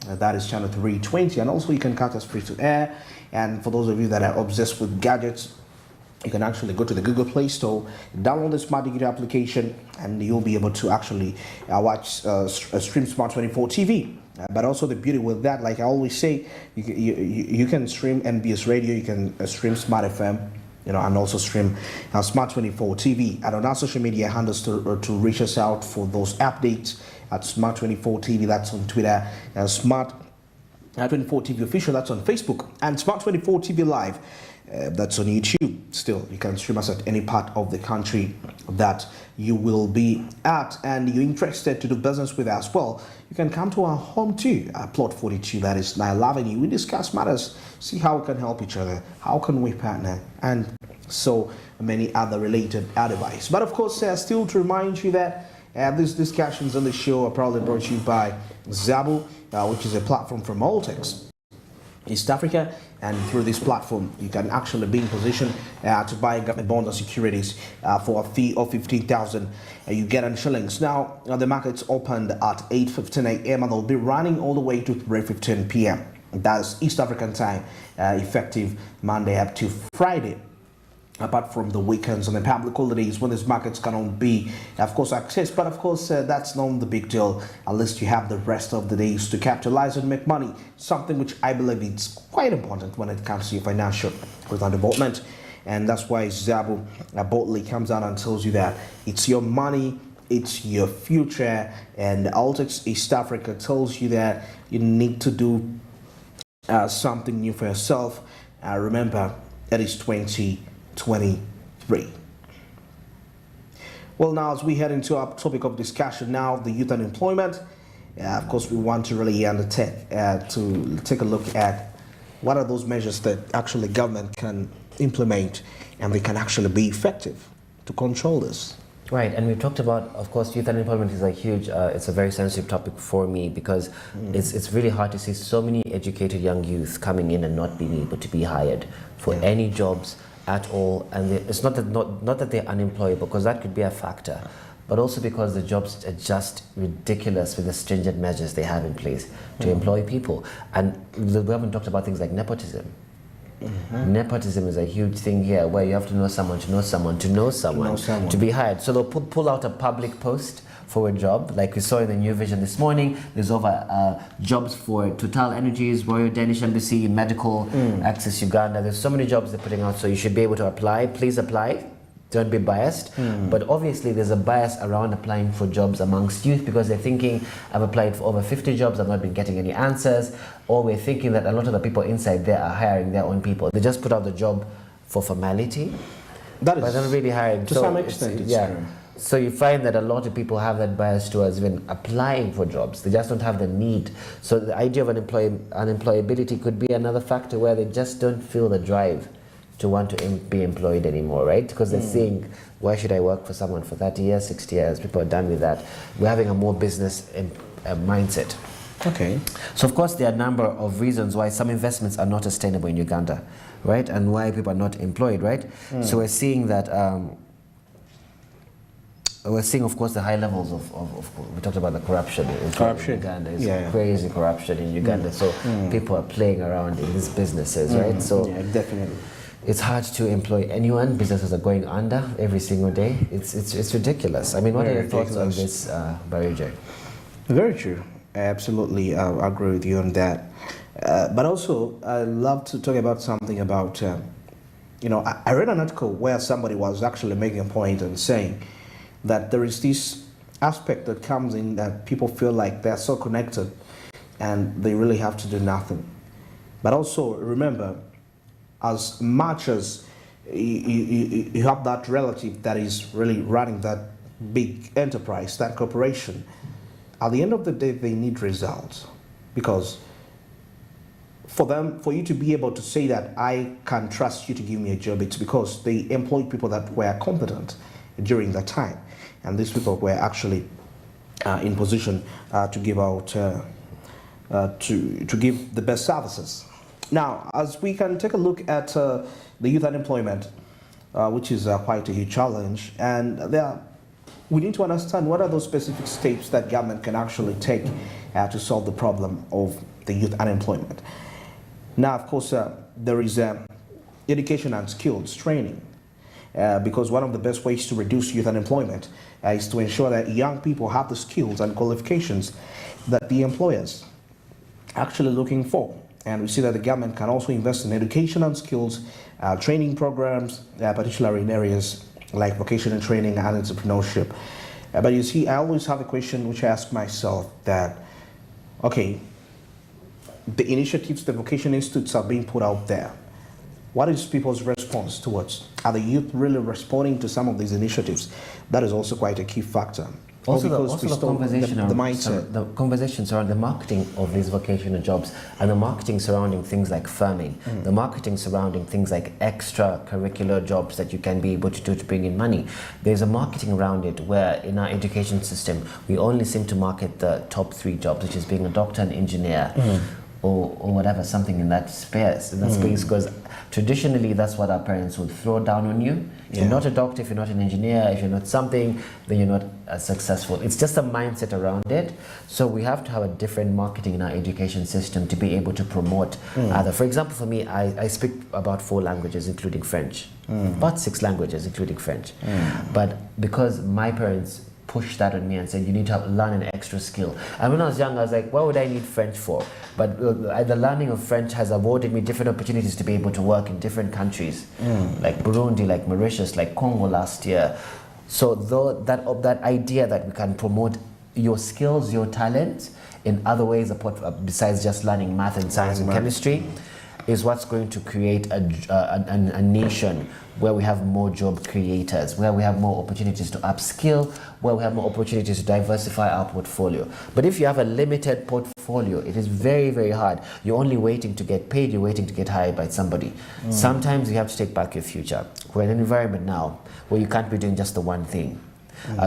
That is channel 320. And also you can catch us free to air. And for those of you that are obsessed with gadgets, you can actually go to the Google Play Store, download the Smart Digital application, and you'll be able to actually stream Smart 24 TV. But also the beauty with that, like I always say, you can stream NBS Radio, you can stream Smart FM, and also stream Smart 24 TV. And on our social media handles to reach us out for those updates at Smart 24 TV. That's on Twitter, Smart 24 TV Official. That's on Facebook, and Smart 24 TV Live. That's on YouTube. Still, you can stream us at any part of the country that you will be at, and you're interested to do business with us. Well, you can come to our home too, plot 42, that is Nile Avenue. We discuss matters, see how we can help each other, how can we partner, and so many other related advice. But of course, still to remind you that these discussions on the show are probably brought to you by Zabu, which is a platform from Maltex East Africa, and through this platform you can actually be in position to buy government bonds and securities for a fee of 15,000 you get in shillings. Now the market's opened at 8:15 a.m. and they'll be running all the way to 3:15 p.m. That's East African time, effective Monday up to Friday, apart from the weekends and the public holidays when these markets cannot be, of course, accessed. But of course, that's not the big deal. At least you have the rest of the days to capitalize and make money, something which I believe is quite important when it comes to your financial development. And that's why Zabu boldly comes out and tells you that it's your money, it's your future. And Altex East Africa tells you that you need to do something new for yourself. Remember, it is 2023. Well, now as we head into our topic of discussion now, the youth unemployment, of course we want to really undertake to take a look at what are those measures that actually government can implement and they can actually be effective to control this. Right, and we've talked about, of course, youth unemployment is a huge, it's a very sensitive topic for me because it's really hard to see so many educated young youth coming in and not being able to be hired for any jobs at all. And it's not that they're unemployed, because that could be a factor, but also because the jobs are just ridiculous with the stringent measures they have in place to employ people. And we haven't talked about things like nepotism. Nepotism is a huge thing here, where you have to know someone to know someone to know someone to be hired. So they'll pull out a public post for a job, like we saw in the New Vision this morning. There's over jobs for Total Energies, Royal Danish Embassy, Medical, Access Uganda. There's so many jobs they're putting out, so you should be able to apply. Please apply. Don't be biased. But obviously there's a bias around applying for jobs amongst youth, because they're thinking, I've applied for over 50 jobs, I've not been getting any answers. Or we're thinking that a lot of the people inside there are hiring their own people. They just put out the job for formality, but they're not really hiring. To some extent, it's true. So you find that a lot of people have that bias towards even applying for jobs. They just don't have the need. So the idea of unemployability could be another factor, where they just don't feel the drive to want to be employed anymore, right? Because they're saying, why should I work for someone for 30 years, 60 years? People are done with that. We're having a more business mindset. Okay. So of course there are a number of reasons why some investments are not sustainable in Uganda, right? And why people are not employed, right? So we're seeing that, we're seeing, of course, the high levels of we talked about the corruption in Uganda. It's crazy corruption in Uganda. So people are playing around in these businesses, right? So definitely. It's hard to employ anyone. Businesses are going under every single day. It's ridiculous. I mean, what are your thoughts on this, Barija? Very true. I absolutely agree with you on that. But also, I love to talk about something about, I read an article where somebody was actually making a point and saying that there is this aspect that comes in that people feel like they're so connected and they really have to do nothing. But also, remember, as much as you have that relative that is really running that big enterprise, that corporation, at the end of the day, they need results. Because for you to be able to say that I can trust you to give me a job, it's because they employed people that were competent during that time. And these people were actually in position to give out, to give the best services. Now, as we can take a look at the youth unemployment, which is quite a huge challenge, and there are we need to understand what are those specific steps that government can actually take to solve the problem of the youth unemployment. Now, of course, there is education and skills training, because one of the best ways to reduce youth unemployment is to ensure that young people have the skills and qualifications that the employers are actually looking for. And we see that the government can also invest in education and skills training programs, particularly in areas like vocational training and entrepreneurship. But you see, I always have a question which I ask myself that, okay, the initiatives, the vocational institutes are being put out there. What is people's response towards? Are the youth really responding to some of these initiatives? That is also quite a key factor. Also, the conversation the mindset. the conversations around the marketing of these vocational jobs and the marketing surrounding things like firming, the marketing surrounding things like extracurricular jobs that you can be able to do to bring in money. There's a marketing around it where in our education system, we only seem to market the top 3 jobs, which is being a doctor, an engineer, or whatever, something in that space, because traditionally that's what our parents would throw down on you. If you're not a doctor, if you're not an engineer, if you're not something, then you're not as successful. It's just a mindset around it. So we have to have a different marketing in our education system to be able to promote other. For example, for me, I speak about 4 languages, including French, about 6 languages, including French. But because my parents pushed that on me and said, you need to learn an extra skill. And when I was young, I was like, what would I need French for? But the learning of French has awarded me different opportunities to be able to work in different countries, like Burundi, like Mauritius, like Congo last year. So that idea that we can promote your skills, your talent in other ways besides just learning math and science and chemistry is what's going to create a nation where we have more job creators, where we have more opportunities to upskill, where we have more opportunities to diversify our portfolio. But if you have a limited portfolio, it is very, very hard. You're only waiting to get paid, you're waiting to get hired by somebody. Sometimes you have to take back your future. We're in an environment now where you can't be doing just the one thing.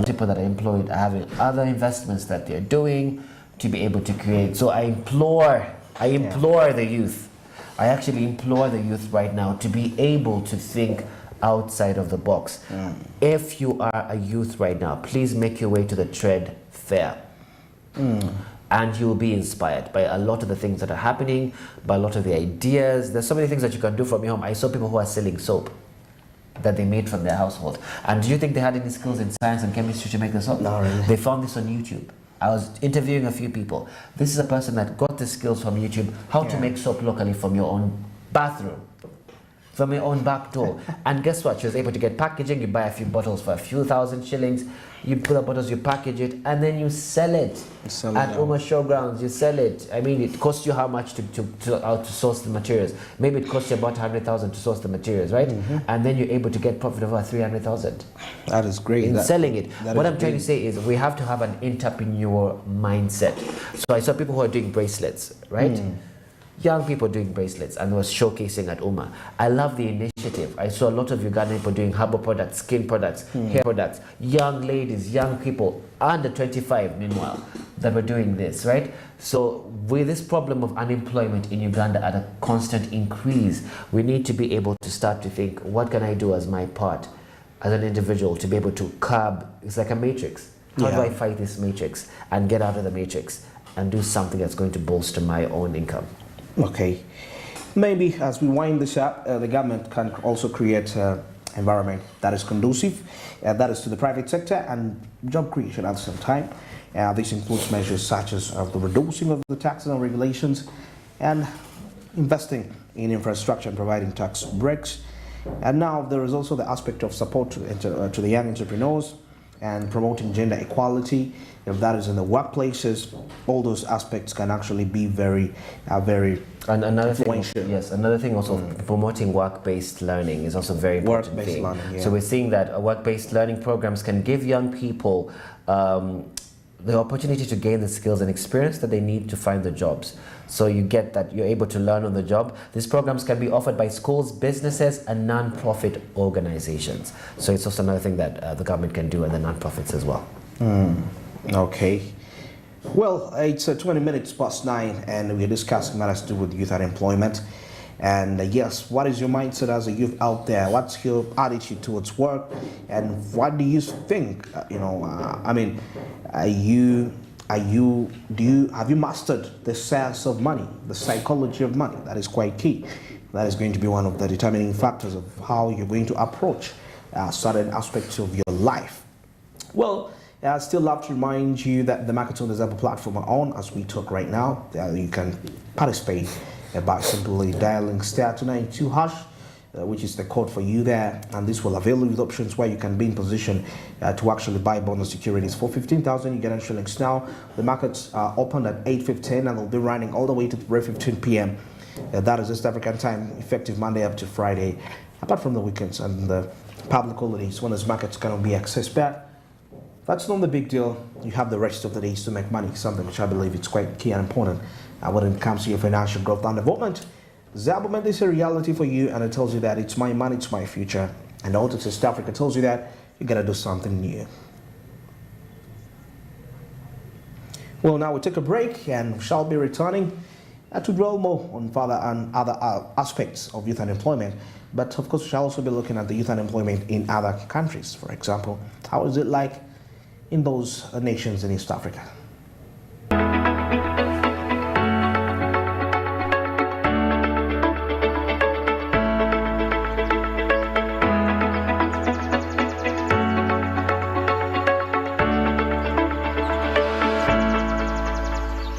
People that are employed are having other investments that they're doing to be able to create. So I implore the youth. I actually implore the youth right now to be able to think outside of the box. If you are a youth right now, please make your way to the trade fair. And you'll be inspired by a lot of the things that are happening, by a lot of the ideas. There's so many things that you can do from your home. I saw people who are selling soap that they made from their household. And do you think they had any skills in science and chemistry to make the soap? No, really. They found this on YouTube. I was interviewing a few people. This is a person that got the skills from YouTube, how to make soap locally from your own bathroom, from your own back door. And guess what? She was able to get packaging. You buy a few bottles for a few thousand shillings. You put the bottles, you package it, and then you sell it at almost showgrounds. You sell it. I mean, it costs you how much to source the materials? Maybe it costs you about 100,000 to source the materials, right? And then you're able to get profit of over 300,000. That is great. In selling it. What I'm trying to say is we have to have an entrepreneur mindset. So I saw people who are doing bracelets, right? Young people doing bracelets and was showcasing at UMA. I love the initiative. I saw a lot of Ugandan people doing herbal products, skin products, hair products, young ladies, young people, under 25 meanwhile, that were doing this, right? So with this problem of unemployment in Uganda at a constant increase, we need to be able to start to think, what can I do as my part, as an individual, to be able to curb, it's like a matrix. How do I fight this matrix and get out of the matrix and do something that's going to bolster my own income? Okay, maybe as we wind this up, the government can also create an environment that is conducive, that is to the private sector and job creation at the same time. This includes measures such as the reducing of the taxes and regulations and investing in infrastructure and providing tax breaks. And now there is also the aspect of support to the young entrepreneurs and promoting gender equality. If that is in the workplaces, all those aspects can actually be very and another thing also, promoting work-based learning is also very important. Work-based learning, So we're seeing that work-based learning programs can give young people the opportunity to gain the skills and experience that they need to find the jobs. So you get that you're able to learn on the job. These programs can be offered by schools, businesses, and non-profit organizations. So it's also another thing that the government can do, and the non-profits as well. Okay. Well, it's 20 minutes past 9, and we're discussing matters to do with youth unemployment. And yes, what is your mindset as a youth out there? What's your attitude towards work? And what do you think? Have you mastered the science of money, the psychology of money? That is quite key. That is going to be one of the determining factors of how you're going to approach certain aspects of your life. Well, I still love to remind you that the Market on the Zebra platform are on as we talk right now. You can participate by simply dialing *292 hash, which is the code for you there, and this will avail you with options where you can be in position to actually buy bonus securities for 15,000 Ugandan shillings. Now, the markets are opened at 8:15 and they'll be running all the way to 3:15 p.m. That is East African time, effective Monday up to Friday, apart from the weekends and the public holidays when those markets cannot be accessed back. That's not the big deal. You have the rest of the days to make money, something which I believe is quite key and important when it comes to your financial growth and development. Zabument is a reality for you, and it tells you that it's my money, it's my future. And also East Africa tells you that you gotta do something new. Well, now we take a break and shall be returning to dwell more on further and other aspects of youth unemployment. But of course, we shall also be looking at the youth unemployment in other countries. For example, how is it like in those nations in East Africa?